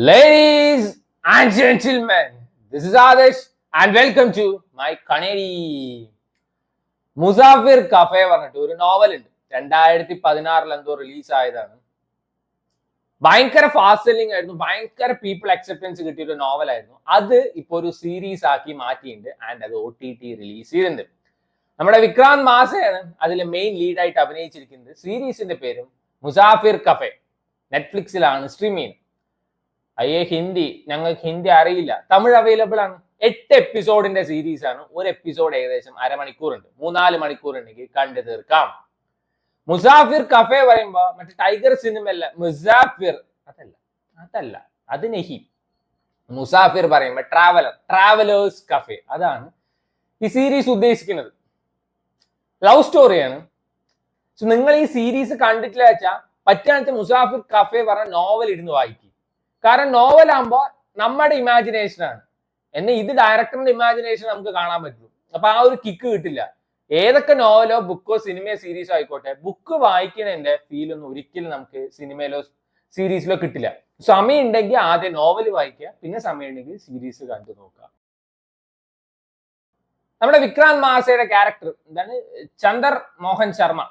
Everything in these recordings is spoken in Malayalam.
Ladies and gentlemen, this is Adesh and welcome to my Kaneri. Musafir cafe പറഞ്ഞിട്ട് ഒരു നോവൽ ഉണ്ട്. 2016 എന്തോ റിലീസ് ആയതാണ്. ഭയങ്കര ഫാസ്റ്റ് സെല്ലിംഗ് ആയിരുന്നു, ഭയങ്കര പീപ്പിൾ അക്സെപ്റ്റൻസ് കിട്ടിയ ഒരു നോവലായിരുന്നു. അത് ഇപ്പൊ ഒരു സീരീസ് ആക്കി മാറ്റിയിട്ടുണ്ട് ആൻഡ് അത് OTT റിലീസ് ചെയ്തിട്ടുണ്ട്. നമ്മുടെ വിക്രാന്ത് മാസയാണ് അതിൽ മെയിൻ ലീഡായിട്ട് അഭിനയിച്ചിരിക്കുന്നത്. സീരീസിന്റെ പേരും മുസാഫിർ കഫേ. നെറ്റ്ഫ്ലിക്സിലാണ് സ്ട്രീം ചെയ്യുന്നത്. ഹിന്ദി ഞങ്ങൾക്ക് ഹിന്ദി അറിയില്ല, തമിഴ് അവൈലബിൾ ആണ്. 8 എപ്പിസോഡിന്റെ സീരീസ് ആണ്. ഒരു എപ്പിസോഡ് ഏകദേശം അരമണിക്കൂറുണ്ട്. 3-4 മണിക്കൂർ ഉണ്ടെങ്കിൽ കണ്ടു തീർക്കാം. മുസാഫിർ കഫേ പറയുമ്പോ മറ്റേ ടൈഗർ സിനിമയല്ല, മുസാഫിർ അതല്ല അത് നെഹി. മുസാഫിർ പറയുമ്പോ ട്രാവലേഴ്സ് കഫേ, അതാണ് ഈ സീരീസ് ഉദ്ദേശിക്കുന്നത്. ലവ് സ്റ്റോറിയാണ്. നിങ്ങൾ ഈ സീരീസ് കണ്ടിട്ടില്ല വെച്ചാൽ പറ്റാത്ത മുസാഫിർ കഫേ പറഞ്ഞ നോവൽ ഇരുന്ന് വായിക്കും. കാരണം നോവൽ ആകുമ്പോൾ നമ്മുടെ ഇമാജിനേഷൻ ആണ്, എന്നാൽ ഇത് ഡയറക്ടറിന്റെ ഇമാജിനേഷൻ നമുക്ക് കാണാൻ പറ്റും. അപ്പൊ ആ ഒരു കിക്ക് കിട്ടില്ല. ഏതൊക്കെ നോവലോ ബുക്കോ സിനിമയോ സീരീസോ ആയിക്കോട്ടെ, ബുക്ക് വായിക്കുന്നതിന്റെ ഫീൽ ഒന്നും ഒരിക്കലും നമുക്ക് സിനിമയിലോ സീരീസിലോ കിട്ടില്ല. സമയം ഉണ്ടെങ്കിൽ ആദ്യം നോവൽ വായിക്കുക, പിന്നെ സമയം ഉണ്ടെങ്കിൽ സീരീസ് കണ്ടു നോക്കുക. നമ്മുടെ വിക്രാന്ത് മാസയുടെ ക്യാരക്ടർ എന്താണ്? ചന്ദർ മോഹൻ ശർമ്മ.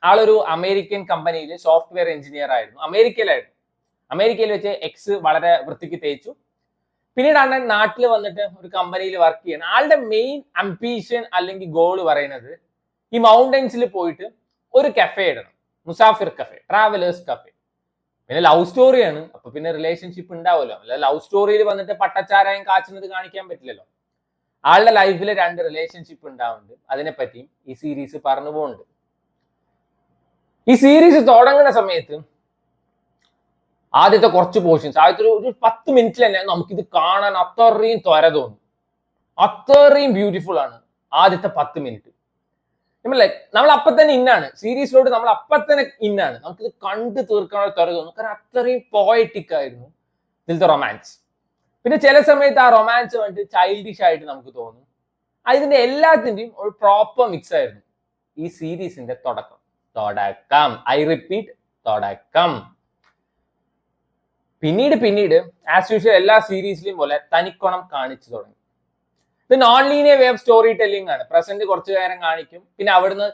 ആളൊരു അമേരിക്കൻ കമ്പനിയിൽ സോഫ്റ്റ്വെയർ എഞ്ചിനീയർ ആയിരുന്നു. അമേരിക്കയിൽ വെച്ച് എക്സ് വളരെ വൃത്തിക്ക് തേച്ചു. പിന്നീടാണ് നാട്ടിൽ വന്നിട്ട് ഒരു കമ്പനിയിൽ വർക്ക് ചെയ്യണം. ആളുടെ മെയിൻ അംബീഷൻ അല്ലെങ്കിൽ ഗോൾ പറയുന്നത് ഈ മൗണ്ടൻസിൽ പോയിട്ട് ഒരു കഫേ ഇടണം, മുസാഫിർ കഫേ, ട്രാവലേഴ്സ് കഫേ. പിന്നെ ലവ് സ്റ്റോറിയാണ്, അപ്പൊ പിന്നെ റിലേഷൻഷിപ്പ് ഉണ്ടാവുമല്ലോ. അല്ല ലവ് സ്റ്റോറിയിൽ വന്നിട്ട് പട്ടച്ചാരായം കാച്ചുന്നത് കാണിക്കാൻ പറ്റില്ലല്ലോ. ആളുടെ ലൈഫിൽ 2 റിലേഷൻഷിപ്പ് ഉണ്ടാവുന്നുണ്ട്. അതിനെപ്പറ്റിയും ഈ സീരീസ് പറഞ്ഞു പോകുന്നുണ്ട്. ഈ സീരീസ് തുടങ്ങുന്ന സമയത്ത് ആദ്യത്തെ കുറച്ച് പോർഷൻസ്, ആദ്യത്തെ ഒരു 10 മിനിറ്റിൽ തന്നെ നമുക്കിത് കാണാൻ അത്രയും ത്വര തോന്നും. അത്രയും ബ്യൂട്ടിഫുൾ ആണ് ആദ്യത്തെ 10 മിനിറ്റ്. നമ്മൾ അപ്പം തന്നെ ഇന്നാണ് സീരീസിലോട്ട്, നമ്മൾ അപ്പം തന്നെ ഇന്നാണ്. നമുക്കിത് കണ്ടു തീർക്കാനുള്ള ത്വര തോന്നും. കാരണം അത്രയും പോയറ്റിക് ആയിരുന്നു ഇതിലത്തെ റൊമാൻസ്. പിന്നെ ചില സമയത്ത് ആ റൊമാൻസ് വേണ്ടിട്ട് ചൈൽഡിഷ് ആയിട്ട് നമുക്ക് തോന്നും. ഇതിന്റെ എല്ലാത്തിന്റെയും ഒരു പ്രോപ്പർ മിക്സ് ആയിരുന്നു ഈ സീരീസിന്റെ തുടക്കം. ഐ റിപ്പീറ്റ്, തുടക്കം. പിന്നീട് ആസ് യൂഷ്വൽ എല്ലാ സീരീസിലും പോലെ തനിക്കുണം കാണിച്ചു തുടങ്ങി. ഇത് non linear way of story telling ആണ്. പ്രസന്റ് കുറച്ചു നേരം കാണിക്കും, പിന്നെ അവിടുന്ന്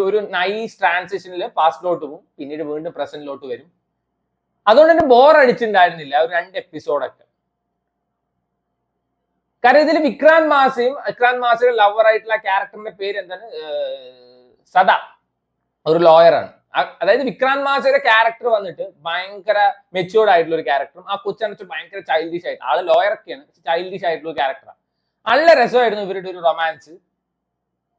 ഒരു നൈസ് ട്രാൻസിഷനിൽ പാസ്റ്റിലോട്ട് പോകും, പിന്നീട് വീണ്ടും പ്രസന്റിലോട്ട് വരും. അതുകൊണ്ട് തന്നെ ബോർ അടിച്ചിട്ടുണ്ടായിരുന്നില്ല ഒരു 2 എപ്പിസോഡൊക്കെ. കാരണം ഇതിൽ വിക്രാന്ത് മാസയുടെ ലവർ ആയിട്ടുള്ള ക്യാരക്ടറിന്റെ പേര് എന്താണ്? സദ, ഒരു ലോയറാണ്. അതായത് വിക്രാന്ത് മാസയുടെ ക്യാരക്ടർ വന്നിട്ട് ഭയങ്കര മെച്യൂർഡ് ആയിട്ടുള്ള ഒരു ക്യാരക്ടറും, ആ കൊച്ചനച്ച് ഭയങ്കര ചൈൽഡിഷ് ആയിട്ട്, ആള് ലോയറൊക്കെയാണ്, ചൈൽഡിഷ് ആയിട്ടുള്ള ഒരു ക്യാരക്ടറാണ്. നല്ല രസമായിരുന്നു ഇവരുടെ ഒരു റൊമാൻസ്.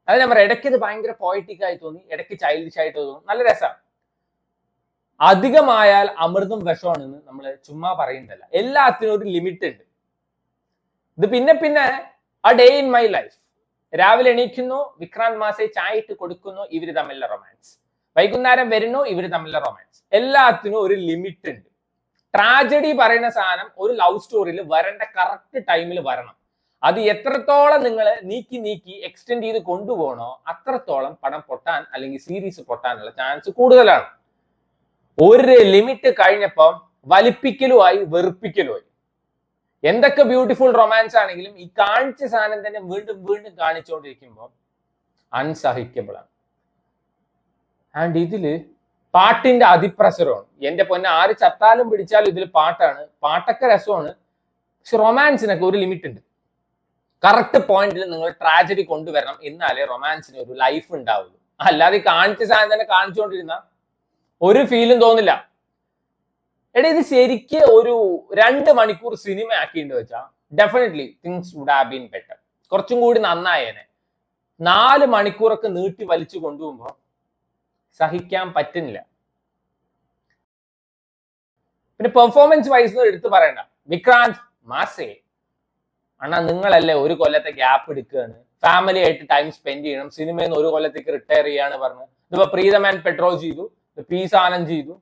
അത് ഞാൻ പറയാം, ഇടയ്ക്ക് ഇത് ഭയങ്കര പോയറ്റിക് ആയി തോന്നി, ഇടയ്ക്ക് ചൈൽഡിഷ് ആയിട്ട് തോന്നും. നല്ല രസമാണ്. അധികമായാൽ അമൃതും വിഷമാണെന്ന് നമ്മൾ ചുമ്മാ പറയുന്നതല്ല. എല്ലാത്തിനും ഒരു ലിമിറ്റ് ഉണ്ട്. ഇത് പിന്നെ ആ ഡേ ഇൻ മൈ ലൈഫ്. രാവിലെ എണീക്കുന്നു, വിക്രാന്ത് മാസെ ചായ ഇട്ട് കൊടുക്കുന്നു, ഇവര് തമ്മിലുള്ള റൊമാൻസ്. വൈകുന്നേരം വരുന്നു, ഇവര് തമ്മിലുള്ള റൊമാൻസ്. എല്ലാത്തിനും ഒരു ലിമിറ്റ് ഉണ്ട്. ട്രാജഡി പറയുന്ന സാധനം ഒരു ലവ് സ്റ്റോറിയിൽ വരേണ്ട കറക്റ്റ് ടൈമിൽ വരണം. അത് എത്രത്തോളം നിങ്ങൾ നീക്കി എക്സ്റ്റെൻഡ് ചെയ്ത് കൊണ്ടുപോകണോ അത്രത്തോളം പടം പൊട്ടാൻ അല്ലെങ്കിൽ സീരീസ് പൊട്ടാനുള്ള ചാൻസ് കൂടുതലാണ്. ഒരു ലിമിറ്റ് കഴിഞ്ഞപ്പം വലിപ്പിക്കലുമായി, വെറുപ്പിക്കലുമായി. എന്തൊക്കെ ബ്യൂട്ടിഫുൾ റൊമാൻസ് ആണെങ്കിലും ഈ കാണിച്ച സാധനം തന്നെ വീണ്ടും കാണിച്ചുകൊണ്ടിരിക്കുമ്പോൾ അൺസഹിക്കബിൾ ആണ്. ആൻഡ് ഇതില് പാട്ടിന്റെ അതിപ്രസരമാണ്. എന്റെ പൊന്നെ, ആര് ചത്താലും പിടിച്ചാലും ഇതിൽ പാട്ടാണ്. പാട്ടൊക്കെ രസമാണ്, പക്ഷെ റൊമാൻസിനൊക്കെ ഒരു ലിമിറ്റ് ഉണ്ട്. കറക്റ്റ് പോയിന്റിൽ നിങ്ങൾ ട്രാജഡി കൊണ്ടുവരണം, എന്നാലേ റൊമാൻസിന് ഒരു ലൈഫ് ഉണ്ടാവുള്ളൂ. അല്ലാതെ കാണിച്ച സാധനം തന്നെ കാണിച്ചുകൊണ്ടിരുന്ന ഒരു ഫീലും തോന്നില്ല. ഇത് ശരിക്ക് ഒരു 2 മണിക്കൂർ സിനിമ ആക്കിയിട്ട് വെച്ചാൽ definitely things would have been better. കുറച്ചും കൂടി നന്നായേനെ. 4 മണിക്കൂറൊക്കെ നീട്ടി വലിച്ചു കൊണ്ടുപോകുമ്പോൾ സഹിക്കാൻ പറ്റുന്നില്ല. പിന്നെ പെർഫോമൻസ് വൈസ് എടുത്ത് പറയണ്ട. വിക്രാന്ത് മാസേ അണ്ണാ, നിങ്ങളല്ലേ ഒരു കൊല്ലത്തെ ഗ്യാപ്പ് എടുക്കുകയാണ്, ഫാമിലി ആയിട്ട് ടൈം സ്പെൻഡ് ചെയ്യണം, സിനിമയിൽ നിന്ന് 1 കൊല്ലത്തേക്ക് റിട്ടയർ ചെയ്യാണ് പറഞ്ഞത്. ഇതിപ്പോ പ്രീതം ആൻഡ് പെട്രോ ചെയ്തു, പീസ് ആനന്ദ് ചെയ്തു.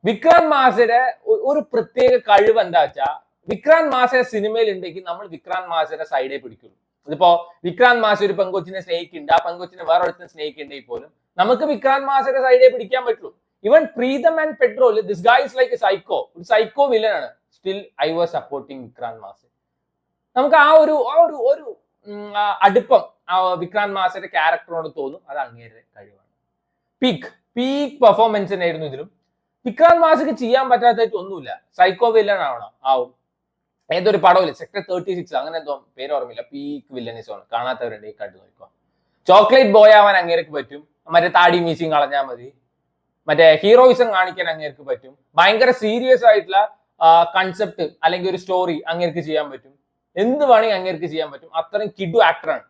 വിക്രാന്ത് മാസയുടെ ഒരു പ്രത്യേക കഴിവ് എന്താ വെച്ചാൽ, വിക്രാന്ത് മാസ സിനിമയിൽ ഉണ്ടെങ്കിൽ നമ്മൾ വിക്രാന്ത് മാസയുടെ സൈഡേ പിടിക്കുള്ളൂ. ഇതിപ്പോ വിക്രാന്ത് മാസ ഒരു പെങ്കൊച്ചിനെ സ്നേഹിക്കുന്നുണ്ട്, ആ പെങ്കൊച്ചിനെ വേറെ ഒരുത്തിനെ സ്നേഹിക്കുന്നുണ്ടെങ്കിൽ പോലും നമുക്ക് വിക്രാന്ത് മാസയുടെ സൈഡേ പിടിക്കാൻ പറ്റുള്ളൂ. ഇവൻ Preetham and petrol this guy is like a psycho villain ആണ്. Still I was supporting Vikrant Massey. നമുക്ക് ആ ഒരു അടുപ്പം വിക്രാന്ത് മാസയുടെ ക്യാരക്ടറിനോട് തോന്നും. അത് അങ്ങേരുടെ കഴിവാണ്. പീക്ക് പെർഫോമൻസ് തന്നെയായിരുന്നു ഇതിലും. വിക്രാന്ത് മാസക്ക് ചെയ്യാൻ പറ്റാത്തായിട്ട് ഒന്നുമില്ല. സൈക്കോ വില്ലൻ ആവും. ഏതൊരു പടമില്ല, സെക്ടർ 36 അങ്ങനെ എന്തോ പേര് ഓർമ്മയില്ല. പീക്ക് വില്ലനിസം ആണ്. കാണാത്തവരുണ്ടെങ്കിൽ കണ്ടു നോക്കുക. ചോക്ലേറ്റ് ബോയ് ആവാൻ അങ്ങേർക്ക് പറ്റും. മറ്റേ താടി മീശയും കളഞ്ഞാൽ മതി. മറ്റേ ഹീറോയിസം കാണിക്കാൻ അങ്ങേർക്ക് പറ്റും. ഭയങ്കര സീരിയസ് ആയിട്ടുള്ള കൺസെപ്റ്റ് അല്ലെങ്കിൽ ഒരു സ്റ്റോറി അങ്ങേർക്ക് ചെയ്യാൻ പറ്റും. എന്ത് വേണമെങ്കിൽ അങ്ങേർക്ക് ചെയ്യാൻ പറ്റും. അത്രയും കിഡു ആക്ടറാണ്.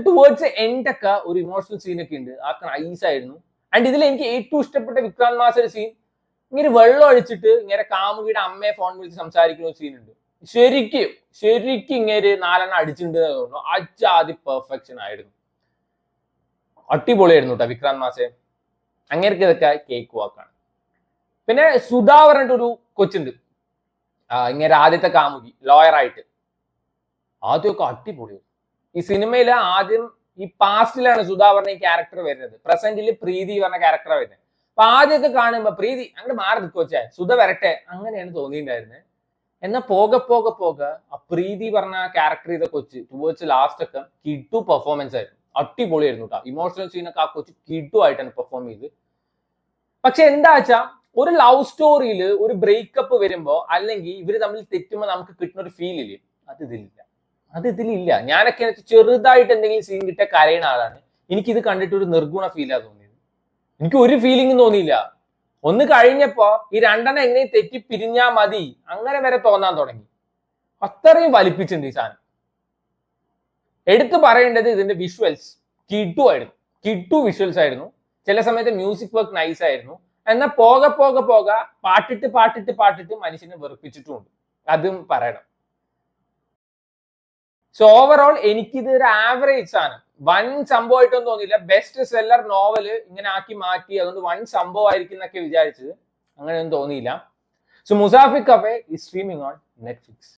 ടുവേർഡ്സ് എൻഡ് ഒക്കെ ഒരു ഇമോഷണൽ സീനൊക്കെ ഉണ്ട്. ആ നൈസ് ആയിരുന്നു. ആൻഡ് ഇതിൽ എനിക്ക് ഏറ്റവും ഇഷ്ടപ്പെട്ട വിക്രാന്ത് മാസയുടെ സീൻ, ഇങ്ങനെ വെള്ളം ഒഴിച്ചിട്ട് ഇങ്ങനെ കാമുകിയുടെ അമ്മയെ ഫോൺ വിളിച്ച് സംസാരിക്കുന്ന ഒരു സീൻ ഉണ്ട്. ശരിക്കും ഇങ്ങനെ 4 അടിച്ചിട്ടുണ്ട് തോന്നുന്നു. അജാതി പെർഫെക്ഷൻ ആയിരുന്നു. അടിപൊളിയായിരുന്നു കേട്ടോ വിക്രാന്ത് മാസെ. അങ്ങേർക്ക് ഇതൊക്കെ കേക്ക് വാക്കാണ്. പിന്നെ സുധാ പറഞ്ഞിട്ട് ഒരു കൊച്ചുണ്ട്, ഇങ്ങനെ ആദ്യത്തെ കാമുകി ലോയറായിട്ട്. ആദ്യമൊക്കെ അടിപൊളിയായിരുന്നു. ഈ സിനിമയിൽ ആദ്യം ഈ പാസ്റ്റിലാണ് സുധാ പറഞ്ഞ ഈ ക്യാരക്ടർ വരുന്നത്. പ്രസന്റിൽ പ്രീതി പറഞ്ഞ ക്യാരക്ടർ വരുന്നത്. അപ്പൊ ആദ്യമൊക്കെ കാണുമ്പോ പ്രീതി അങ്ങോട്ട് മാറി നിൽക്കുവച്ചേ, സുധ വരട്ടെ, അങ്ങനെയാണ് തോന്നിയിട്ടുണ്ടായിരുന്നത്. എന്നാൽ പോകെ ആ പ്രീതി പറഞ്ഞ ക്യാരക്ടർ ചെയ്ത കൊച്ച് ടുവേർഡ്സ് ലാസ്റ്റ് ഒക്കെ കിഡു പെർഫോമൻസ് ആയിരുന്നു. അടിപൊളിയായിരുന്നു കേട്ടോ. ഇമോഷണൽ സീനൊക്കെ ആ കൊച്ച് കിഡു ആയിട്ടാണ് പെർഫോം ചെയ്ത്. പക്ഷെ എന്താ വെച്ചാ, ഒരു ലവ് സ്റ്റോറിയിൽ ഒരു ബ്രേക്കപ്പ് വരുമ്പോ അല്ലെങ്കിൽ ഇവര് തമ്മിൽ തെറ്റുമ്പോൾ നമുക്ക് കിട്ടുന്ന ഒരു ഫീൽ ഇല്ലേ, അത് ഇതിലില്ല. ഞാനൊക്കെ ചെറുതായിട്ട് എന്തെങ്കിലും സീൻ കിട്ടിയ കരയുന്ന ആളാണ്. എനിക്ക് ഇത് കണ്ടിട്ട് ഒരു നിർഗുണ ഫീലാ തോന്നിയത്. എനിക്ക് ഒരു ഫീലിംഗും തോന്നിയില്ല. ഒന്ന് കഴിഞ്ഞപ്പോ ഈ രണ്ടെണ്ണം എങ്ങനെ തെറ്റി പിരിഞ്ഞാ മതി അങ്ങനെ വരെ തോന്നാൻ തുടങ്ങി. അത്രയും വലിപ്പിച്ചിട്ടുണ്ട് ഈ സാധനം. എടുത്തു പറയേണ്ടത് ഇതിന്റെ വിഷ്വൽസ് കിഡു വിഷ്വൽസ് ആയിരുന്നു. ചില സമയത്ത് മ്യൂസിക് വർക്ക് നൈസ് ആയിരുന്നു. എന്നാൽ പോകെ പാട്ടിട്ട് മനുഷ്യനെ വെറുപ്പിച്ചിട്ടുമുണ്ട്. അതും പറയണം. സോ ഓവറോൾ എനിക്കിത് ഒരു ആവറേജ് സാധനം. വൻ സംഭവമായിട്ടൊന്നും തോന്നിയില്ല. ബെസ്റ്റ് സെല്ലർ നോവല് ഇങ്ങനെ ആക്കി മാറ്റി, അതുകൊണ്ട് വൻ സംഭവമായിരിക്കും എന്നൊക്കെ വിചാരിച്ചത്. അങ്ങനെയൊന്നും തോന്നിയില്ല. So Musafir cafe is streaming on Netflix.